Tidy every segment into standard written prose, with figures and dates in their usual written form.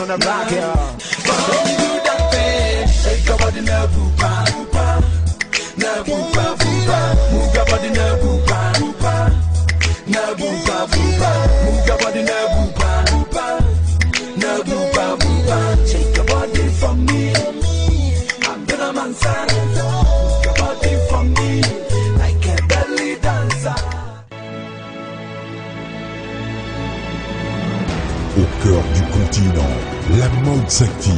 wanna rock ya. Don't do that thing. Shake your body now, boopa, boopa. Now boopa, boopa. Move your body now, boopa, boopa. Now boopa, boopa. Move your body now, boopa, boopa. Now boopa, boopa. Shake your body for me. I'm gonna man side. Move your body for me like a belly dancer. Au cœur du continent, la mode s'active.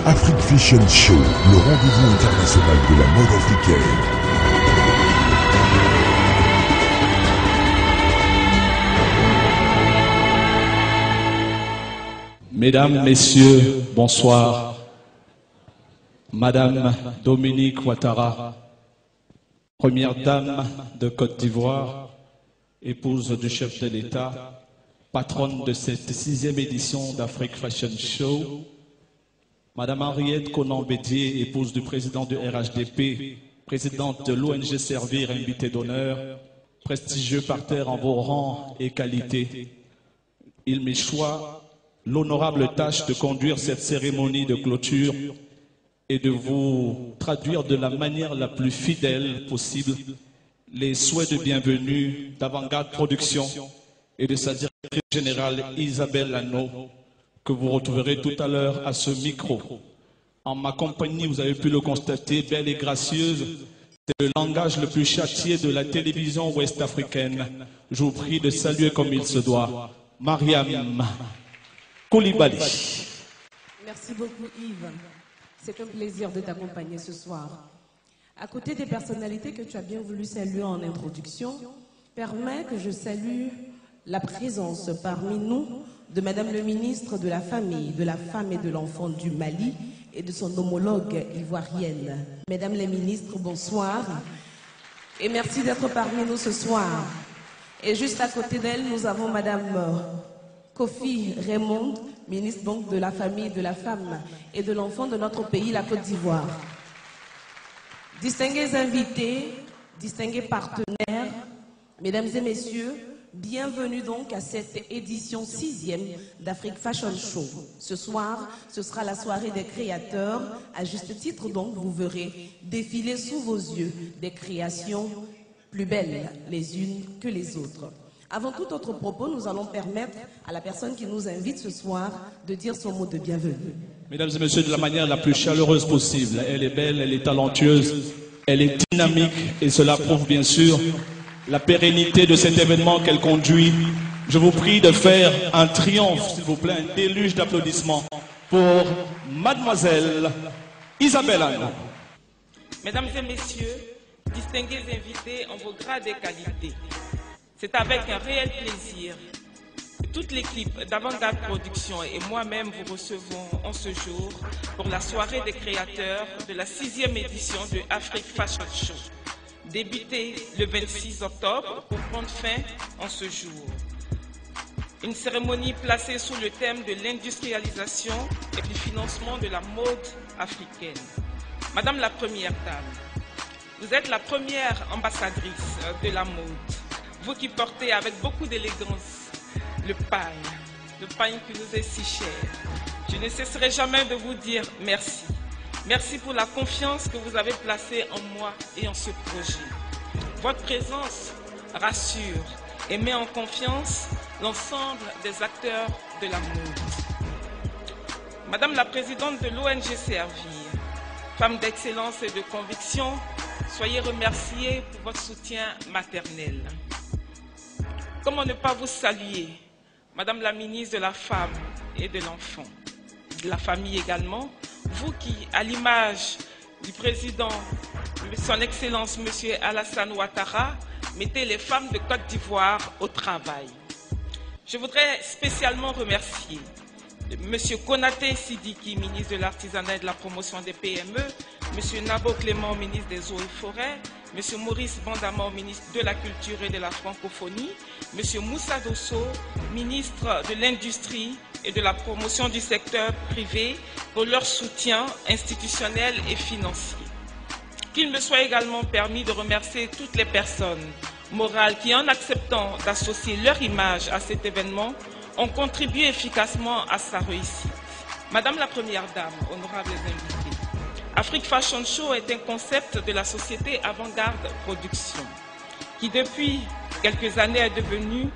Afrique Fashion Show, le rendez-vous international de la mode africaine. Mesdames, Messieurs, bonsoir. Madame Dominique Ouattara, première dame de Côte d'Ivoire, épouse du chef de l'État, patronne de cette 6e édition d'Afrique Fashion Show. Madame Henriette Conan-Bédier, épouse du président du RHDP, présidente de l'ONG Servir, invitée d'honneur, prestigieux parterre en vos rangs et qualités. Il m'échoit l'honorable tâche de conduire cette cérémonie de clôture et de vous traduire de la manière la plus fidèle possible les souhaits de bienvenue d'Avant-Garde Production et de sa directrice générale Isabelle Lano, que vous retrouverez tout à l'heure à ce micro. En ma compagnie, vous avez pu le constater, belle et gracieuse, c'est le langage le plus châtié de la télévision ouest-africaine. Je vous prie de saluer comme il se doit Mariam Koulibaly. Merci beaucoup Yves. C'est un plaisir de t'accompagner ce soir. À côté des personnalités que tu as bien voulu saluer en introduction, permets que je salue la présence parmi nous de Madame le ministre de la Famille, de la Femme et de l'Enfant du Mali et de son homologue ivoirienne. Mesdames les ministres, bonsoir et merci d'être parmi nous ce soir. Et juste à côté d'elle, nous avons Madame Kofi Raymond, ministre donc de la Famille, de la Femme et de l'Enfant de notre pays, la Côte d'Ivoire. Distingués invités, distingués partenaires, mesdames et messieurs, bienvenue donc à cette édition 6e d'Afrique Fashion Show. Ce soir, ce sera la soirée des créateurs. À juste titre donc, vous verrez défiler sous vos yeux des créations plus belles les unes que les autres. Avant tout autre propos, nous allons permettre à la personne qui nous invite ce soir de dire son mot de bienvenue. Mesdames et messieurs, de la manière la plus chaleureuse possible. Elle est belle, elle est talentueuse, elle est dynamique et cela prouve bien sûr la pérennité de cet événement qu'elle conduit. Je vous prie de faire un triomphe, s'il vous plaît, un déluge d'applaudissements pour Mademoiselle Isabelle Lano. Mesdames et messieurs, distingués invités en vos grades et qualités, c'est avec un réel plaisir que toute l'équipe d'Avant-Garde Production et moi-même vous recevons en ce jour pour la soirée des créateurs de la 6e édition de Afrique Fashion Show, débutée le 26 octobre pour prendre fin en ce jour. Une cérémonie placée sous le thème de l'industrialisation et du financement de la mode africaine. Madame la Première Dame, vous êtes la première ambassadrice de la mode. Vous qui portez avec beaucoup d'élégance le pagne qui nous est si cher. Je ne cesserai jamais de vous dire merci. Merci pour la confiance que vous avez placée en moi et en ce projet. Votre présence rassure et met en confiance l'ensemble des acteurs de la mode. Madame la présidente de l'ONG Servir, femme d'excellence et de conviction, soyez remerciée pour votre soutien maternel. Comment ne pas vous saluer, Madame la ministre de la Femme et de l'Enfant, de la Famille également, vous qui, à l'image du président, son Excellence M. Alassane Ouattara, mettez les femmes de Côte d'Ivoire au travail. Je voudrais spécialement remercier M. Konaté Sidiki, ministre de l'Artisanat et de la Promotion des PME, M. Nabo Clément, ministre des Eaux et Forêts, M. Maurice Bandama, ministre de la Culture et de la Francophonie, M. Moussa Dosso, ministre de l'Industrie et de la Promotion du secteur privé, pour leur soutien institutionnel et financier. Qu'il me soit également permis de remercier toutes les personnes morales qui, en acceptant d'associer leur image à cet événement, ont contribué efficacement à sa réussite. Madame la Première Dame, honorables invités, Afrique Fashion Show est un concept de la société Avant-Garde Production, qui depuis quelques années est devenue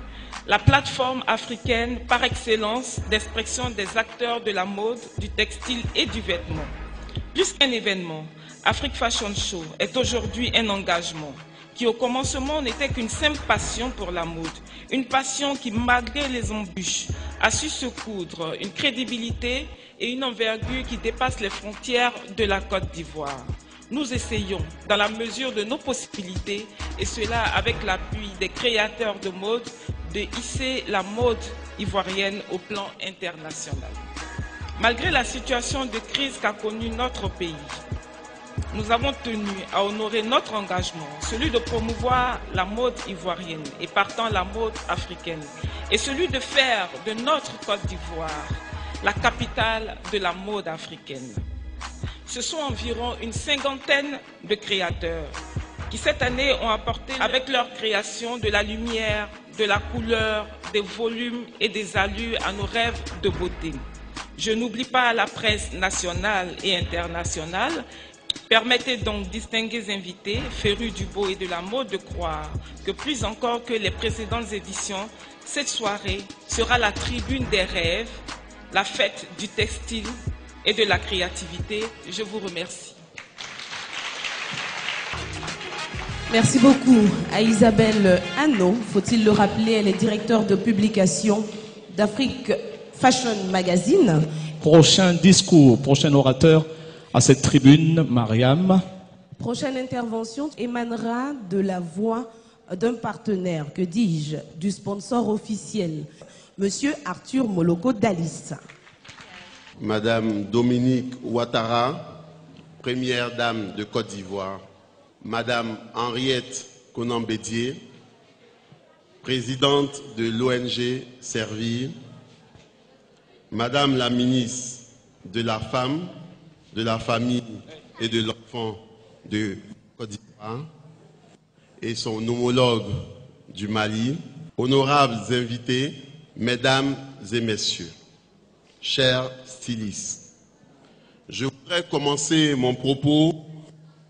la plateforme africaine par excellence d'expression des acteurs de la mode, du textile et du vêtement. Plus qu'un événement, Afrique Fashion Show est aujourd'hui un engagement qui au commencement n'était qu'une simple passion pour la mode, une passion qui, malgré les embûches, a su se coudre une crédibilité et une envergure qui dépassent les frontières de la Côte d'Ivoire. Nous essayons, dans la mesure de nos possibilités, et cela avec l'appui des créateurs de mode, de hisser la mode ivoirienne au plan international. Malgré la situation de crise qu'a connue notre pays, nous avons tenu à honorer notre engagement, celui de promouvoir la mode ivoirienne et partant la mode africaine, et celui de faire de notre Côte d'Ivoire la capitale de la mode africaine. Ce sont environ une cinquantaine de créateurs qui cette année ont apporté avec leur création de la lumière, de la couleur, des volumes et des allures à nos rêves de beauté. Je n'oublie pas la presse nationale et internationale. Permettez donc, distingués invités, férus du beau et de la mode, de croire que plus encore que les précédentes éditions, cette soirée sera la tribune des rêves, la fête du textile et de la créativité. Je vous remercie. Merci beaucoup à Isabelle Hanno. Faut-il le rappeler, elle est directeur de publication d'Afrique Fashion Magazine. Prochain discours, prochain orateur à cette tribune, Mariam. Prochaine intervention émanera de la voix d'un partenaire, que dis-je, du sponsor officiel, Monsieur Arthur Moloko Dalis. Madame Dominique Ouattara, Première Dame de Côte d'Ivoire. Madame Henriette Konambédié, Présidente de l'ONG Servir. Madame la Ministre de la Femme, de la Famille et de l'Enfant de Côte d'Ivoire et son homologue du Mali. Honorables invités, Mesdames et Messieurs, chers stylistes, je voudrais commencer mon propos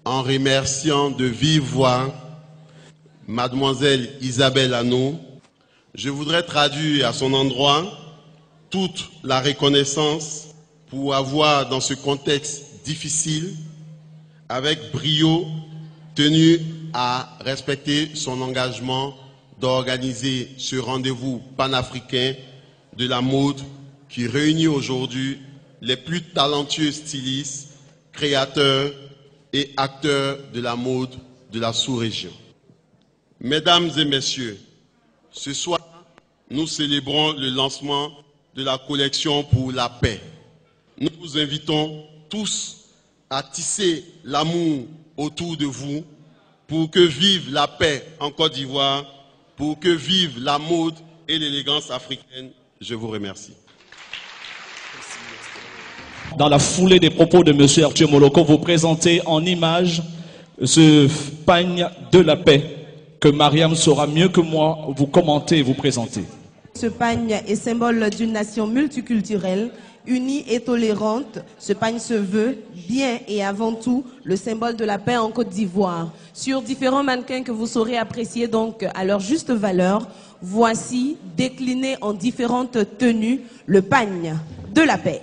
en remerciant de vive voix Mademoiselle Isabelle Hanno. Je voudrais traduire à son endroit toute la reconnaissance pour avoir, dans ce contexte difficile, avec brio, tenu à respecter son engagement d'organiser ce rendez-vous panafricain de la mode qui réunit aujourd'hui les plus talentueux stylistes, créateurs et acteurs de la mode de la sous-région. Mesdames et messieurs, ce soir, nous célébrons le lancement de la collection pour la paix. Nous vous invitons tous à tisser l'amour autour de vous pour que vive la paix en Côte d'Ivoire, pour que vive la mode et l'élégance africaine. Je vous remercie. Dans la foulée des propos de M. Arthur Moloko, vous présentez en image ce pagne de la paix que Mariam saura mieux que moi vous commenter et vous présenter. Ce pagne est symbole d'une nation multiculturelle, unie et tolérante. Ce pagne se veut bien et avant tout le symbole de la paix en Côte d'Ivoire. Sur différents mannequins que vous saurez apprécier donc à leur juste valeur, voici décliné en différentes tenues le pagne de la paix.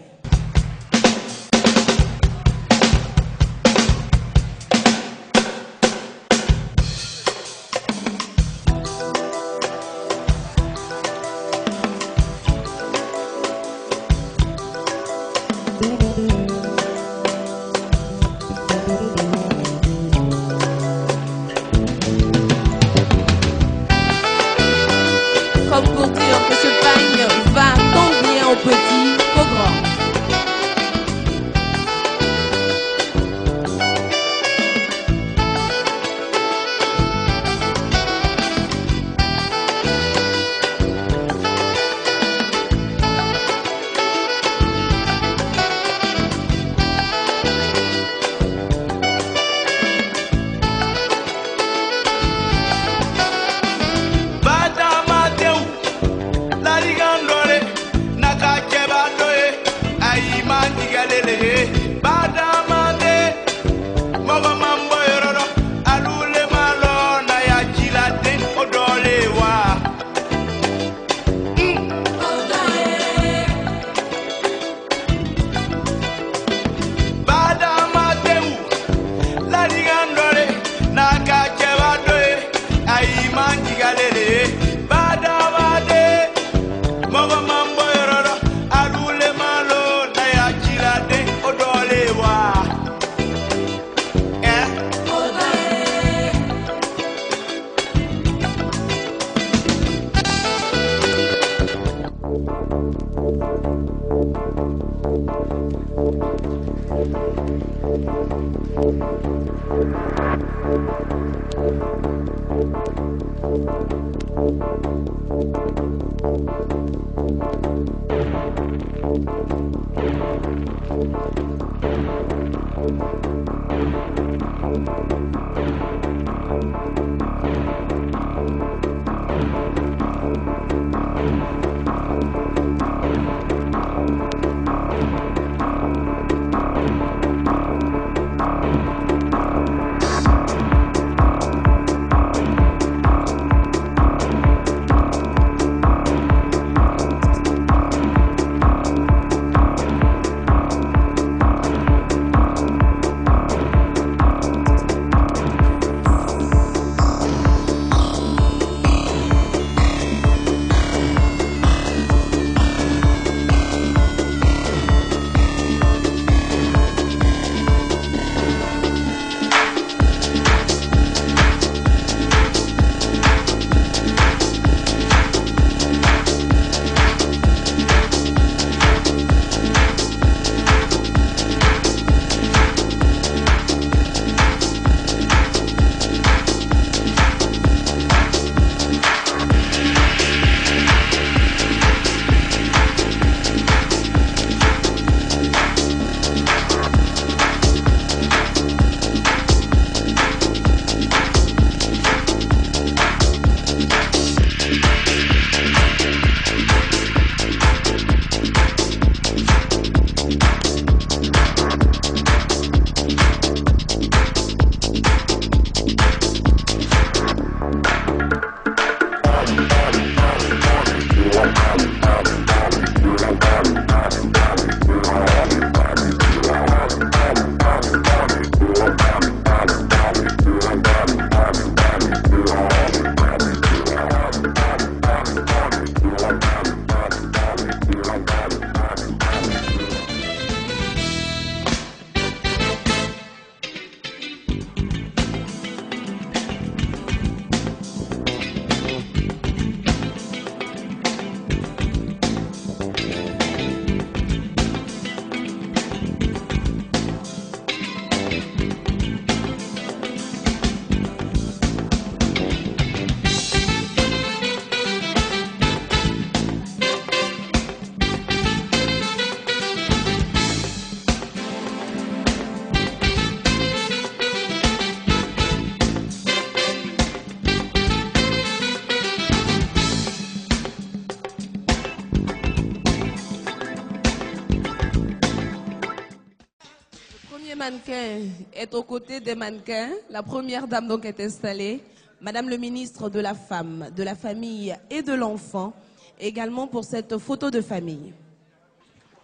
Mannequin est aux côtés des mannequins. La première dame donc est installée. Madame le ministre de la Femme, de la Famille et de l'Enfant, également pour cette photo de famille.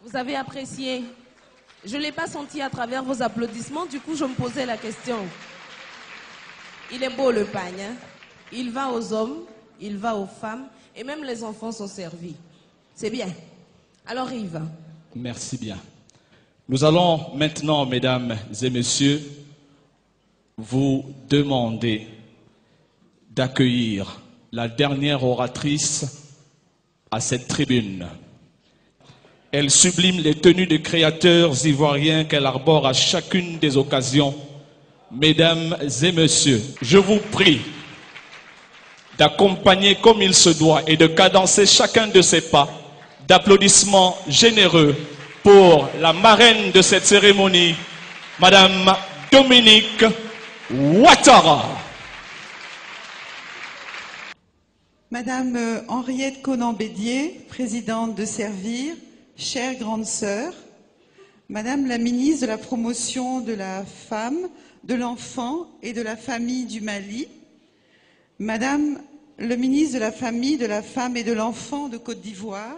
Vous avez apprécié? Je ne l'ai pas senti à travers vos applaudissements, du coup je me posais la question. Il est beau le pagne, hein? Il va aux hommes, il va aux femmes, et même les enfants sont servis. C'est bien. Alors Yves. Merci bien. Nous allons maintenant, mesdames et messieurs, vous demander d'accueillir la dernière oratrice à cette tribune. Elle sublime les tenues de créateurs ivoiriens qu'elle arbore à chacune des occasions. Mesdames et messieurs, je vous prie d'accompagner comme il se doit et de cadencer chacun de ses pas d'applaudissements généreux pour la marraine de cette cérémonie, Madame Dominique Ouattara. Madame Henriette Conan-Bédier, présidente de Servir, chère grande sœur, Madame la ministre de la Promotion de la Femme, de l'Enfant et de la Famille du Mali, Madame le ministre de la Famille, de la Femme et de l'Enfant de Côte d'Ivoire,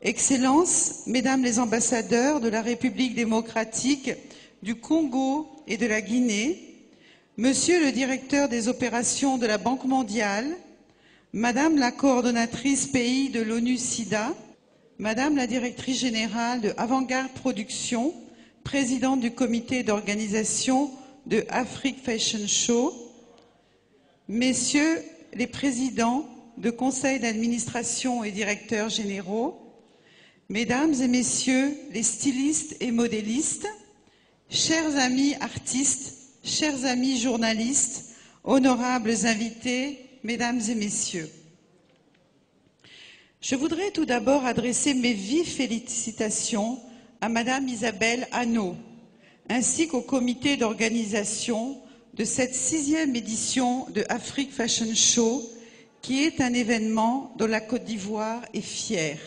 Excellences, Mesdames les ambassadeurs de la République démocratique du Congo et de la Guinée, Monsieur le directeur des opérations de la Banque mondiale, Madame la coordonnatrice pays de l'ONU-SIDA, Madame la directrice générale de Avant-Garde Production, présidente du comité d'organisation de Afrique Fashion Show, Messieurs les présidents de conseils d'administration et directeurs généraux, Mesdames et messieurs les stylistes et modélistes, chers amis artistes, chers amis journalistes, honorables invités, mesdames et messieurs. Je voudrais tout d'abord adresser mes vives félicitations à Madame Isabelle Hanot, ainsi qu'au comité d'organisation de cette 6e édition de Afrique Fashion Show, qui est un événement dont la Côte d'Ivoire est fière.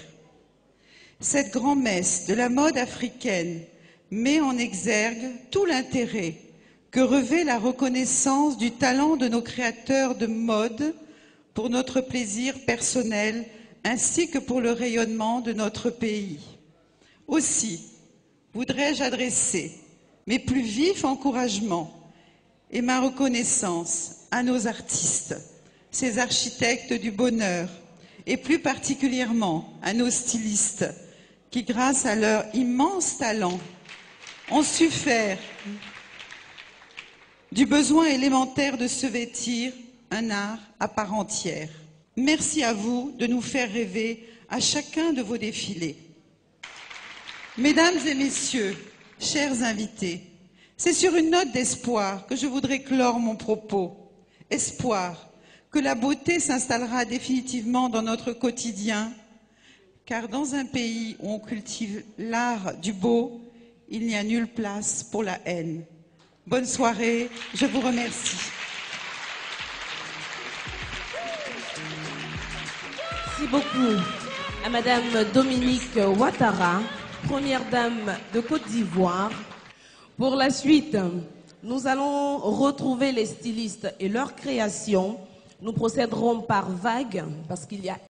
Cette grand-messe de la mode africaine met en exergue tout l'intérêt que revêt la reconnaissance du talent de nos créateurs de mode pour notre plaisir personnel ainsi que pour le rayonnement de notre pays. Aussi, voudrais-je adresser mes plus vifs encouragements et ma reconnaissance à nos artistes, ces architectes du bonheur, et plus particulièrement à nos stylistes, qui, grâce à leur immense talent, ont su faire du besoin élémentaire de se vêtir un art à part entière. Merci à vous de nous faire rêver à chacun de vos défilés. Mesdames et messieurs, chers invités, c'est sur une note d'espoir que je voudrais clore mon propos. Espoir que la beauté s'installera définitivement dans notre quotidien, car dans un pays où on cultive l'art du beau, il n'y a nulle place pour la haine. Bonne soirée, je vous remercie. Merci beaucoup à Madame Dominique Ouattara, première dame de Côte d'Ivoire. Pour la suite, nous allons retrouver les stylistes et leurs créations. Nous procéderons par vagues parce qu'il y a